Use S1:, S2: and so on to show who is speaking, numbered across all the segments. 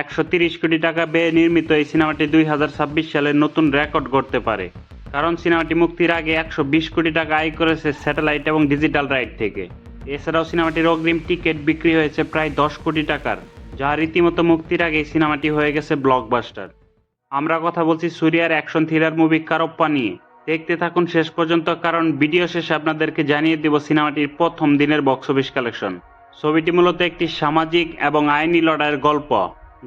S1: 130 কোটি টাকা ব্যয়ে নির্মিত এই সিনেমাটি 2026 সালে নতুন রেকর্ড গড়তে পারে, কারণ সিনেমাটি মুক্তির আগে 120 কোটি টাকা আয় করেছে স্যাটেলাইট এবং ডিজিটাল রাইট থেকে। এছাড়াও সিনেমাটির অগ্রিম টিকিট বিক্রি হয়েছে প্রায় 10 কোটি টাকার, যা রীতিমতো মুক্তির আগে সিনেমাটি হয়ে গেছে ব্লকবাস্টার। আমরা কথা বলছি সুরিয়ার অ্যাকশন থ্রিলার মুভি কারপ্পা নিয়ে। দেখতে থাকুন শেষ পর্যন্ত, কারণ ভিডিও শেষে আপনাদেরকে জানিয়ে দেব সিনেমাটির প্রথম দিনের বক্স অফিস কালেকশন। ছবিটি মূলত একটি সামাজিক এবং আইনি লড়াইয়ের গল্প,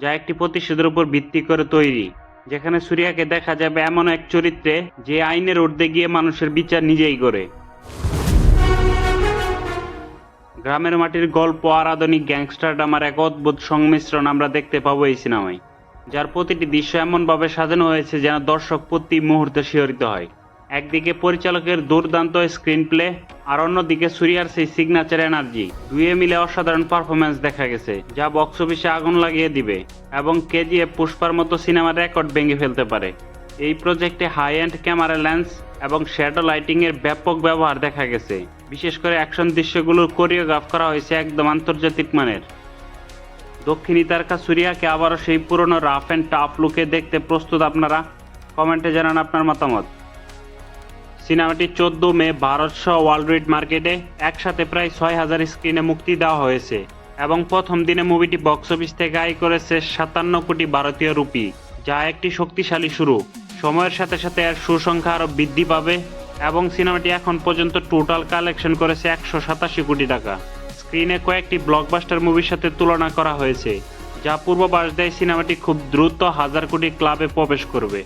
S1: যা একটি প্রতিশোধের উপর ভিত্তি করে তৈরি, যেখানে সুরিয়াকে দেখা যাবে এমন এক চরিত্রে যে আইনের ঊর্ধ্বে গিয়ে মানুষের বিচার নিজেই করে। গ্রামের মাটির গল্প আর আধুনিক গ্যাংস্টার ড্রামার এক অদ্ভুত সংমিশ্রণ আমরা দেখতে পাবো এই সিনেমায়, যার প্রতিটি দৃশ্য এমনভাবে সাজানো হয়েছে যেন দর্শক প্রতি মুহূর্তে শিহরিত হয়। একদিকে পরিচালকের দুর্দান্ত স্ক্রিন প্লে, আর অন্যদিকে সুরিয়ার সেই সিগনেচার এনার্জি, দুয়ে মিলে অসাধারণ পারফরমেন্স দেখা গেছে, যা বক্স অফিসে আগুন লাগিয়ে দিবে এবং কেজিএফ পুষ্পার মতো সিনেমার রেকর্ড ভেঙে ফেলতে পারে। এই প্রজেক্টে হাই এন্ড ক্যামেরা লেন্স এবং শ্যাডো লাইটিং এর ব্যাপক ব্যবহার দেখা গেছে। বিশেষ করে অ্যাকশন দৃশ্যগুলোর কোরিওগ্রাফ করা হয়েছে একদম আন্তর্জাতিক মানের। দক্ষিণী তারকা সুরিয়াকে আবারও সেই পুরনো রাফ অ্যান্ড টাফ লুকে দেখতে প্রস্তুত আপনারা? কমেন্টে জানান আপনার মতামত। সিনেমাটি 14 মে ভারত সহ ওয়ার্ল্ড মার্কেটে একসাথে প্রায় 6,000 স্ক্রিনে মুক্তি দেওয়া হয়েছে এবং প্রথম দিনে মুভিটি বক্স অফিস থেকে আয় করেছে 57 কোটি ভারতীয় রুপি, যা একটি শক্তিশালী শুরু। সময়ের সাথে সাথে এর সুসংখ্যা আরও বৃদ্ধি পাবে এবং সিনেমাটি এখন পর্যন্ত টোটাল কালেকশন করেছে 187 কোটি টাকা। স্ক্রিনে কয়েকটি ব্লকবাস্টার মুভির সাথে তুলনা করা হয়েছে, যা পূর্বাভাস দেয় সিনেমাটি খুব দ্রুত 1000 কোটি ক্লাবে প্রবেশ করবে।